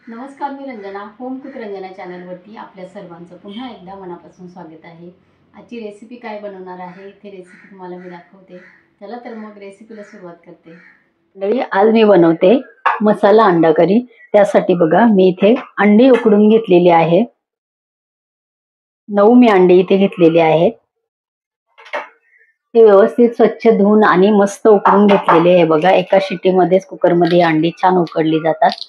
नमस्कार, मी Ranjana. Home cook Ranjana चॅनलवरती आपल्या सर्वांचं पुन्हा एकदा मनापासून स्वागत आहे. आजची रेसिपी काय बनवणार आहे ते रेसिपी तुम्हाला मी दाखवते. चला तर मग रेसिपीला सुरुवात करते. मंडळी, आज मी बनवते मसाला अंडा करी. त्यासाठी बघा, मी इथे अंडी उकडून घेतलेली आहे. 9 मी अंडी इथे घेतलेली आहेत. ते व्यवस्थित स्वच्छ धुवून आणि मस्त उकडून घेतलेले आहे. बघा, एका शिट्टीमध्येच कुकरमध्ये अंडी छान उकडली जातात.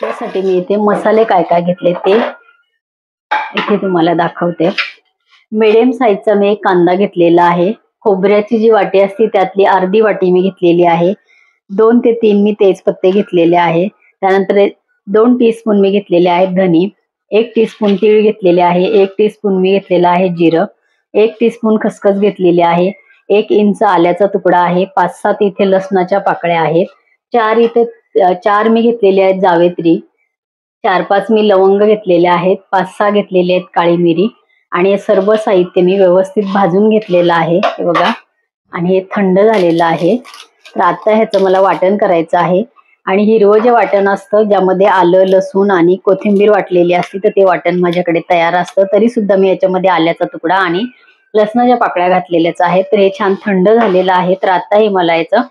त्यासाठी मी इथे मसाले काय काय घेतले ते इथे तुम्हाला दाखवते. मिडियम साईजचा मी एक कांदा घेतलेला आहे. खोबऱ्याची जी वाटी असते त्यातली अर्धी वाटी मी घेतलेली आहे. 2 ते 3 मी तेजपत्ते घेतलेले आहे. त्यानंतर 2 टीस्पून मी घेतलेले आहेत धनी, 1 टीस्पून तीळ घेतलेले आहे, 1 टीस्पून मी घेतलेला आहे जिरं, 1 टीस्पून खसखस घेतलेली आहे, 1 इंच आल्याचा तुकडा आहे, 5-7 इथे लसणाच्या पाकळ्या आहेत, 4 मी घेतलेले आहेत जावेत्री, 4-5 मी लवंग घेतलेले आहेत, 5-6 घेतलेले आहेत काळी मिरी आणि हे सर्व साहित्य मी व्यवस्थित भाजून घेतलेलं आहे. हे बघा, आणि हे थंड झालेलं आहे. तर आता ह्याचं मला वाटण करायचं आहे. आणि हिरवं जे वाटण असतं ज्यामध्ये आलं, लसूण आणि कोथिंबीर वाटलेली असते, तर ते वाटण माझ्याकडे तयार असतं. तरी सुद्धा मी याच्यामध्ये आल्याचा तुकडा आणि लसणाच्या पाकळ्या घातलेल्याच आहेत. तर हे छान थंड झालेलं आहे. तर आता हे मला याचं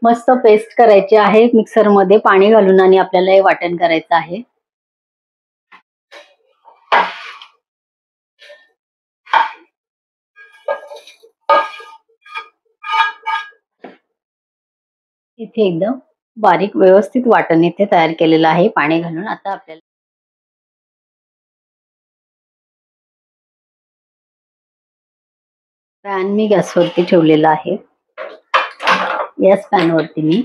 मस्त पेस्ट करायची आहे. मिक्सरमध्ये पाणी घालून आणि आपल्याला हे वाटण करायचं आहे. इथे एकदम बारीक व्यवस्थित वाटण इथे तयार केलेलं आहे पाणी घालून. आता आपल्याला पॅन मी गॅसवरती ठेवलेला आहे. याच पॅनवरती मी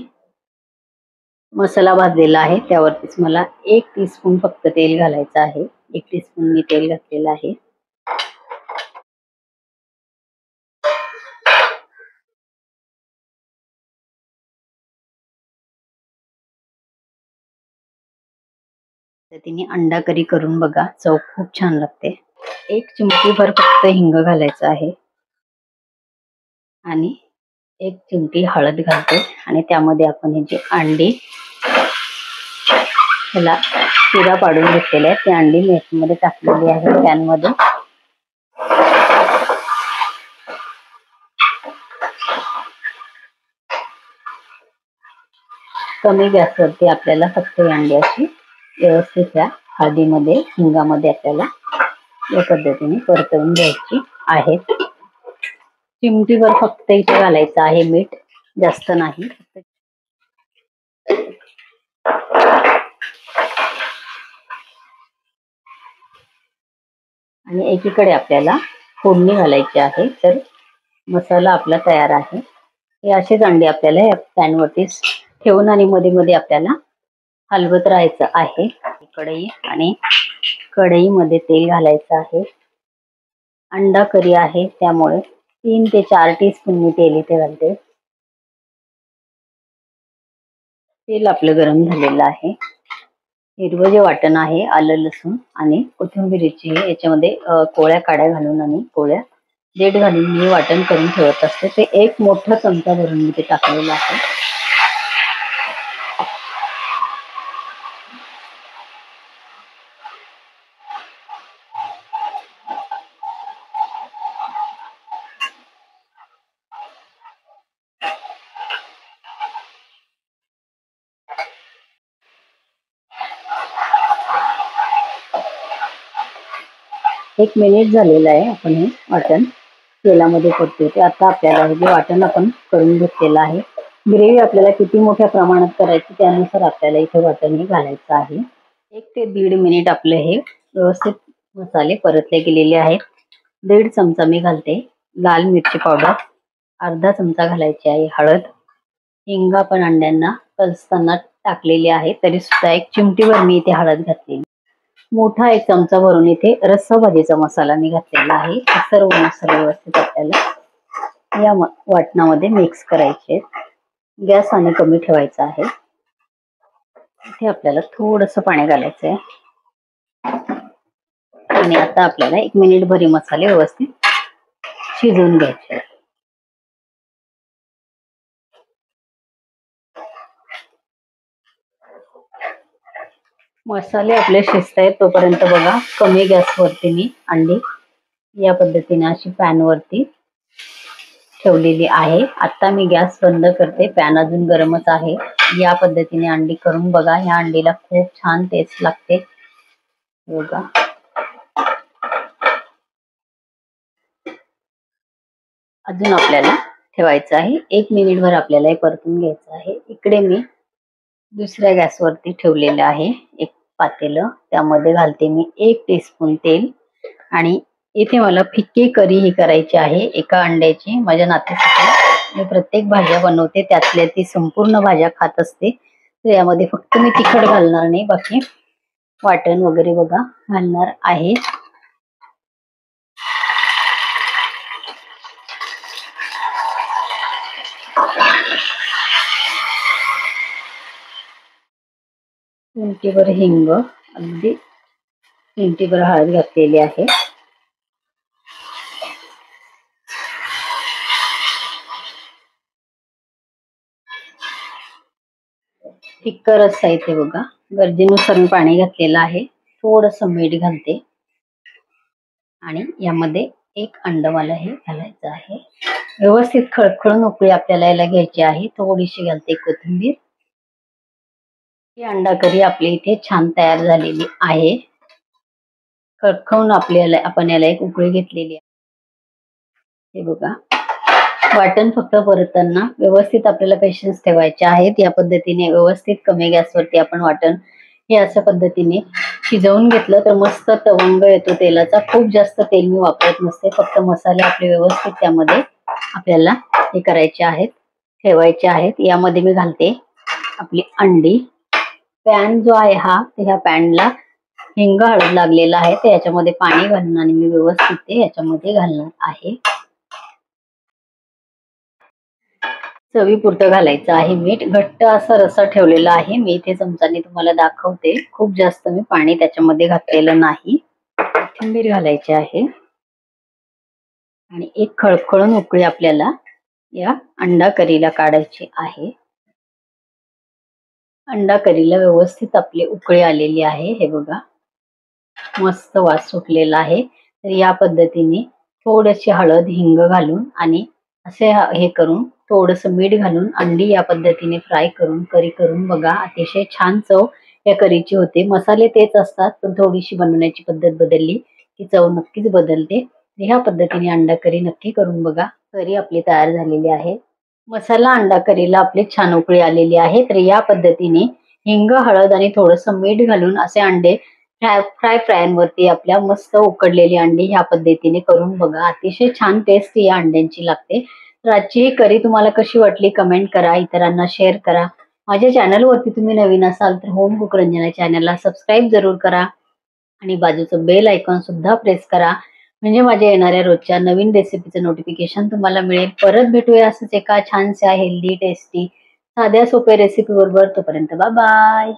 मसाला भाजलेला आहे. त्यावरतीच मला 1 टीस्पून फक्त तेल घालायचं आहे. 1 टीस्पून मी तेल घातलेलं आहे. तिने अंडा करी करून बघा, चव खूप छान लागते. 1 चिमटीभर फक्त हिंग घालायचं आहे आणि 1 चिमटी हळद घालते आणि त्यामध्ये आपण हे जे अंडी ह्याला चिरा पाडून घेतलेले आहेत ते अंडी मी याच्यामध्ये टाकलेली आहे पॅन मध्ये. कमी गॅसवरती आपल्याला फक्त अंडी अशी व्यवस्थित त्या हळदीमध्ये हिंगामध्ये आपल्याला या पद्धतीने परतवून घ्यायची आहेत. चिमटीभर फक्त इथे घालायचं आहे मीठ, जास्त नाही. आणि एकीकडे आपल्याला फोडणी घालायची आहे. तर मसाला आपला तयार आहे. हे असेच अंडे आपल्याला या पॅनवरती ठेवून आणि मध्ये मध्ये आपल्याला हलवत राहायचं आहे. कढई आणि कढईमध्ये तेल घालायचं आहे. अंडा करी आहे त्यामुळे 3 ते 4 टीस्पून मी तेल इथे घालते. तेल आपलं गरम झालेलं आहे. हिरवं जे वाटण आहे आलं, लसूण आणि कोथिंबीरीची याच्यामध्ये कोळ्या काड्या घालून आणि कोळ्या देठ घालून मी वाटण करून ठेवत असते. ते 1 मोठा चमचा भरून मी ते टाकलेलं आहे. 1 मिनिट झालेलं आहे. आपण हे वाटण तेलामध्ये परतवते. आता आपल्याला हे जे वाटण आपण करून घेतलेलं आहे, ग्रेव्ही आपल्याला किती मोठ्या प्रमाणात करायची त्यानुसार आपल्याला इथे वाटण हे घालायचं आहे. 1 ते 1.5 मिनिट आपले हे व्यवस्थित मसाले परतले गेलेले आहेत. 1.5 चमचा मी घालते लाल मिरची पावडर, अर्धा चमचा घालायची आहे हळद, हिंग आपण अंड्यांना कलसताना टाकलेली आहे तरी सुद्धा 1 चिमटीभर मी इथे हळद घातलेली. मोठा 1 चमचा भरून इथे रस्सा भाजीचा मसाला मी घातलेला आहे. सर्व मसाले व्यवस्थित आपल्याला या वाटणामध्ये मिक्स करायचे. गॅस आणि कमी ठेवायचा आहे. इथे आपल्याला थोडंसं पाणी घालायचं आहे आणि आता आपल्याला 1 मिनिट भरी मसाले व्यवस्थित शिजवून घ्यायचे. मसाले आपले शिजत आहेत तोपर्यंत बघा कमी गॅसवरती मी अंडी या पद्धतीने अशी पॅन वरती ठेवलेली आहे. आता मी गॅस बंद करते, पॅन अजून गरमच आहे. या पद्धतीने अंडी करून बघा, ह्या अंडीला खूप छान टेस्ट लागते बघा. अजून आपल्याला ठेवायचं आहे, 1 मिनिटभर आपल्याला हे परतून घ्यायचं आहे. इकडे मी दुसऱ्या गॅसवरती ठेवलेलं आहे एक पातेलं, त्यामध्ये घालते मी 1 टीस्पून तेल आणि इथे मला फिक्की करी ही करायची आहे एका अंड्याची. माझ्या नातीसाठी मी प्रत्येक भाज्या बनवते, त्यातल्या ती संपूर्ण भाज्या खात असते, तर यामध्ये फक्त मी तिखट घालणार नाही, बाकी वाटण वगैरे बघा घालणार आहे. चिमटीभर हिंग, अगदी चिमटीभर हळद घातलेली आहे. फिक्क रस्सा इथे बघा, गरजेनुसार मी पाणी घातलेलं आहे. थोडंसं मीठ घालते आणि यामध्ये 1 अंड मला हे घालायचं आहे. व्यवस्थित खळखळून उकळी आपल्याला याला घ्यायची आहे. थोडीशी घालते कोथिंबीर. ही अंडा करी आपली इथे छान तयार झालेली आहे. खळखळून आपण याला एक उकळी घेतलेली आहे. हे बघा, वाटण फक्त परतताना व्यवस्थित आपल्याला पेशन्स ठेवायचे आहेत. या पद्धतीने व्यवस्थित कमी गॅसवरती आपण वाटण हे अशा पद्धतीने शिजवून घेतलं तर मस्त तवंग येतो तेलाचा. खूप जास्त तेल मी वापरत नसते, फक्त मसाले आपले व्यवस्थित त्यामध्ये आपल्याला हे करायचे आहेत, ठेवायचे आहेत. यामध्ये मी घालते आपली अंडी. पॅन जो आहे हा, ह्या पॅनला हिंग हळद लागलेला आहे, तर याच्यामध्ये पाणी घालून आणि मी व्यवस्थित ते याच्यामध्ये घालणार आहे. चवीपुरतं घालायचं आहे मीठ. घट्ट असा रस्सा ठेवलेला आहे मी इथे, चमचाने तुम्हाला दाखवते. खूप जास्त मी पाणी त्याच्यामध्ये घातलेलं नाही. कोथिंबीर घालायची आहे आणि एक खळखळून उकळी आपल्याला या अंडा करीला काढायची आहे. अंडा करीला व्यवस्थित आपली उकळी आलेली आहे. हे बघा, मस्त वास सुटलेला आहे. तर या पद्धतीने थोडीशी हळद हिंग घालून आणि असे हे करून थोडंसं मीठ घालून अंडी या पद्धतीने फ्राय करून करी करून बघा. अतिशय छान चव या करीची होते. मसाले तेच असतात, पण थोडीशी बनवण्याची पद्धत बदलली की चव नक्कीच बदलते. ह्या पद्धतीने अंडा करी नक्की करून बघा. करी आपली तयार झालेली आहे. मसाला अंडा करीला आपली छान उकळी आलेली आहे. तर या पद्धतीने हिंग हळद आणि थोडंसं मीठ घालून असे अंडे फ्राय फ्रायांवरती आपल्या मस्त उकडलेली अंडी ह्या पद्धतीने करून बघा. अतिशय छान टेस्ट या अंड्यांची लागते. तर आजची ही करी तुम्हाला कशी वाटली कमेंट करा, इतरांना शेअर करा. माझ्या चॅनलवरती तुम्ही नवीन असाल तर होम कुक रंजना चॅनलला सबस्क्राईब जरूर करा आणि बाजूचं बेल आयकॉन सुद्धा प्रेस करा, म्हणजे माझ्या येणाऱ्या रोजच्या नवीन रेसिपीचं नोटिफिकेशन तुम्हाला मिळेल. परत भेटूया असंच एका छानशा हेल्दी टेस्टी साध्या सोप्या रेसिपी बरोबर. तोपर्यंत बाय बाय.